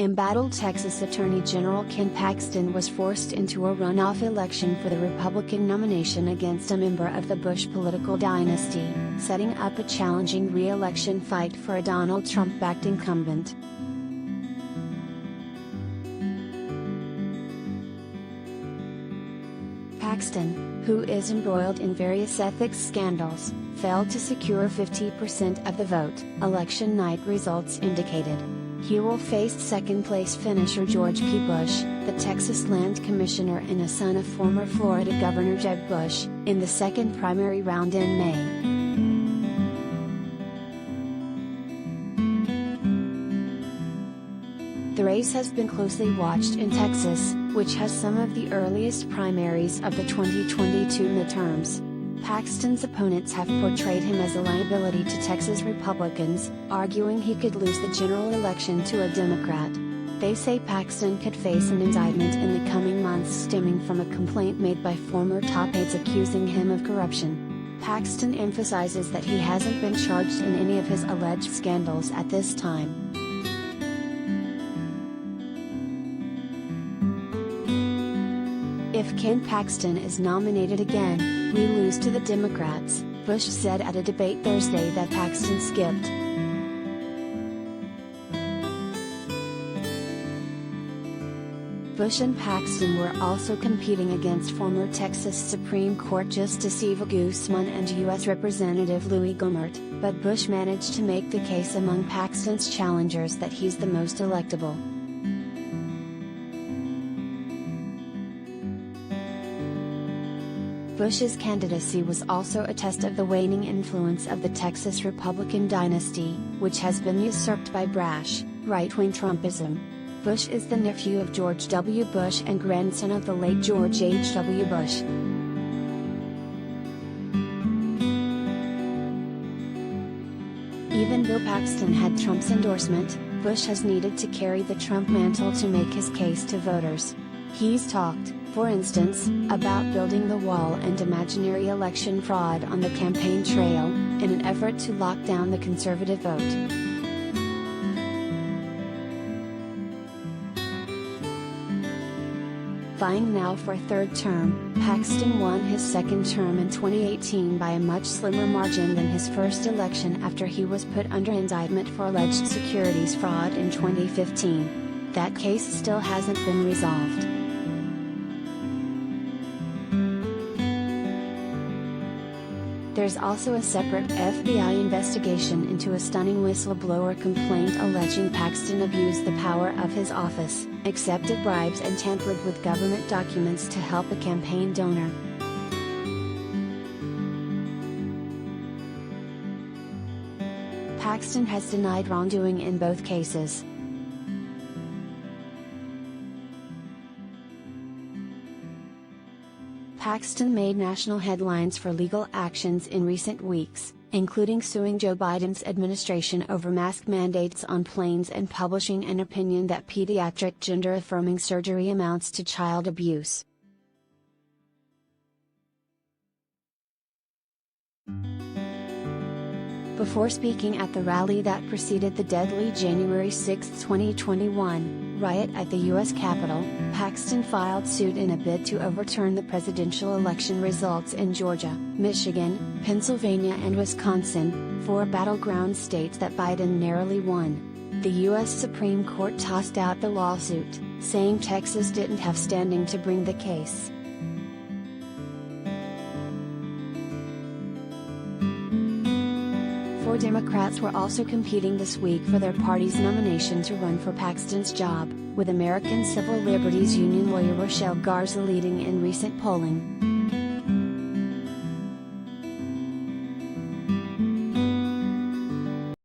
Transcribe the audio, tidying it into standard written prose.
Embattled Texas Attorney General Ken Paxton was forced into a runoff election for the Republican nomination against a member of the Bush political dynasty, setting up a challenging re-election fight for a Donald Trump-backed incumbent. Paxton, who is embroiled in various ethics scandals, failed to secure 50% of the vote, election night results indicated. He will face second-place finisher George P. Bush, the Texas Land Commissioner and a son of former Florida Governor Jeb Bush, in the second primary round in May. The race has been closely watched in Texas, which has some of the earliest primaries of the 2022 midterms. Paxton's opponents have portrayed him as a liability to Texas Republicans, arguing he could lose the general election to a Democrat. They say Paxton could face an indictment in the coming months stemming from a complaint made by former top aides accusing him of corruption. Paxton emphasizes that he hasn't been charged in any of his alleged scandals at this time. If Ken Paxton is nominated again, we lose to the Democrats, Bush said at a debate Thursday that Paxton skipped. Bush and Paxton were also competing against former Texas Supreme Court Justice Eva Guzman and U.S. Representative Louis Gohmert, but Bush managed to make the case among Paxton's challengers that he's the most electable. Bush's candidacy was also a test of the waning influence of the Texas Republican dynasty, which has been usurped by brash, right-wing Trumpism. Bush is the nephew of George W. Bush and grandson of the late George H. W. Bush. Even though Paxton had Trump's endorsement, Bush has needed to carry the Trump mantle to make his case to voters. He's talked, for instance, about building the wall and imaginary election fraud on the campaign trail, in an effort to lock down the conservative vote. Vying now for a third term, Paxton won his second term in 2018 by a much slimmer margin than his first election after he was put under indictment for alleged securities fraud in 2015. That case still hasn't been resolved. There's also a separate FBI investigation into a stunning whistleblower complaint alleging Paxton abused the power of his office, accepted bribes and tampered with government documents to help a campaign donor. Paxton has denied wrongdoing in both cases. Paxton made national headlines for legal actions in recent weeks, including suing Joe Biden's administration over mask mandates on planes and publishing an opinion that pediatric gender-affirming surgery amounts to child abuse. Before speaking at the rally that preceded the deadly January 6, 2021, riot at the U.S. Capitol, Paxton filed suit in a bid to overturn the presidential election results in Georgia, Michigan, Pennsylvania and Wisconsin, 4 battleground states that Biden narrowly won. The U.S. Supreme Court tossed out the lawsuit, saying Texas didn't have standing to bring the case. Four Democrats were also competing this week for their party's nomination to run for Paxton's job, with American Civil Liberties Union lawyer Rochelle Garza leading in recent polling.